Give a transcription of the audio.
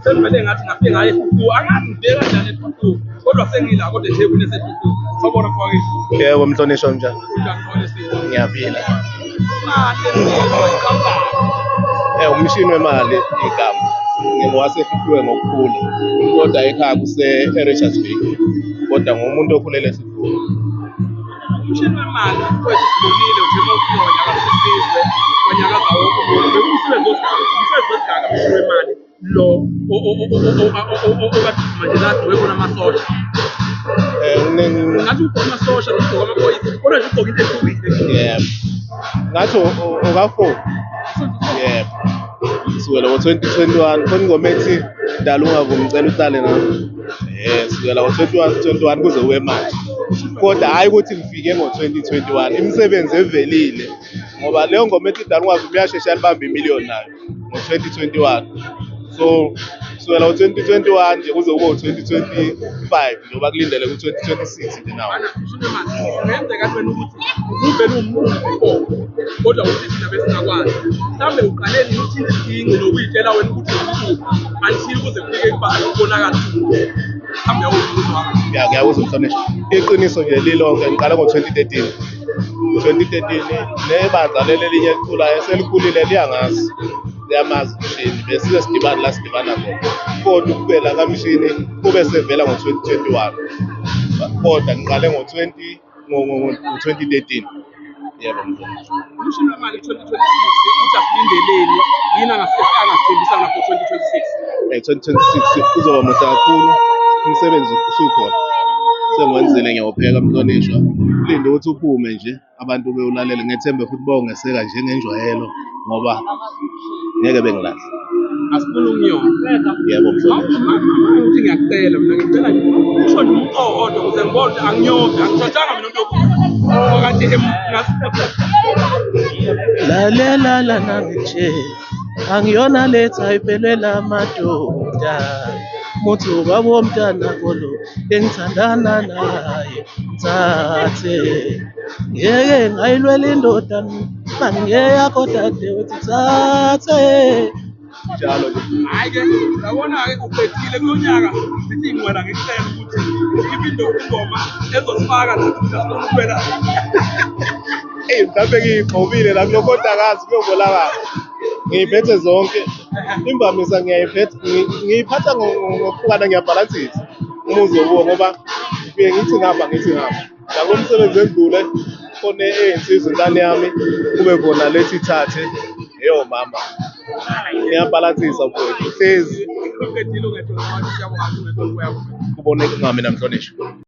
Sengivele ngathi ngafike ngaye efufu angazi ngibeka kanjani efufu kodwa sengila kodwa eThekwini esefufu sabona mfowethu Yebo Mhlonishwa njani? unjani mfowethu Ngiyaphila. imali Umshini wemali igama. Ngingowasefihliwe ngokukhula. Kodwa ekhaya kuse-Richards Bay. Kodwa ngumuntu okhulele eSifunda. umshini wemali mfowethu sibonile njengoba ukubona akasisizwe kwanyakaza wonke umuntu bekuwumsebenzi wesigaba umshini wemali lo okade manje ladi wekona amasosha ngathi ugqoka amasosha ugqoka amaphoyisa kodwa nje ugqoka into ehlukile. Yebo. Ngathi oka-4. Yebo. Sukela ngo-2021 khona ingoma ethi dala ungavumi ngicela uhlale nami. Sukela ngo-2021 kuze kuwe manje. Kodwa hhayi ukuthi ngifike ngo-2021 imisebenzi evelile ngoba leyo ngoma ethi dala ungavumi iyashesha yalibamba imiliyoni nayo ngo-2021. So kusukela ngo-2021 nje kuze kube u-2025 njengoba kulindele ku-2026 nje nawo. Kungenzeka wena ukuthi uvele uwumuntu before kodwa uthi thina besingakwazi mhlawumbe uqaleni uthini isidingo nokuyitshela wena ukuthi until kuze kufike kubani ukubonakala mhlawumbe yawumuntu wakho. Ngiyakuzwa Mhlonishwa. Iqiniso nje lilonke ngiqala ngo-2013. 2013 nebandla leli elinye elikhulayo selikhulile liyangazi. Liyamazi umshini besize sidibana la sidibana khona. Kodwa ukuphela kamshini kube sevela ngo-2021. Kodwa ngiqale ngo-2013. Yebo Mhlonishwa. Umshini wemali 2026 uthi asilindeleni yini angasithembisanga for 2026. 2026 kuzoba muhle kakhulu. Umsebenzi usukhona. Sengiwenzile ngiyawopheka Mhlonishwa. Kulinde ukuthi uphume nje abantu bewulalele ngethembe futhi bawongeseka njengenjwayelo ngoba ngeke bengilahle. Asifuna ukuyona. Yebo Mhlonishwa. Ukuthi ngiyacela mina ngicela nje usho nje umqoqo ukuze ngibone ukuthi angiyongi angishotshanga mina umuntu okade lalela lana ngitshela angiyona letha iphelela madoda muthi ubaba womntana kolo engithandana naye thathe ngeke ngayilwela indoda mangiyakho dadewethu thathe Njalo nje. hayi ke uyabona-ke uqedile kulo nyaka sithi ngicela ngikucela ukuthi ukhiphe ingoma ezosifaka nathi sifuna ukuwela Mhlampe ngiyigxobile la kulokho kodwa akazi kuyobonakala. Ngiyiphethe zonke. Imvamisa ngiyiphatha ngokuhlukana ngiyabhalansisa. Umuzi wobuwo ngoba ngifike ngithi ngapha. Ngakho umsebenzi endlule khona ey'nsizwa intane yami kube khona lethi ithathe mama. Ngiyabhalansisa mfowethu hlezi uqedile ungethola abantu siyabonga ukuthi ungetholi kuyakho. kuboneke ngami Mhlonishwa.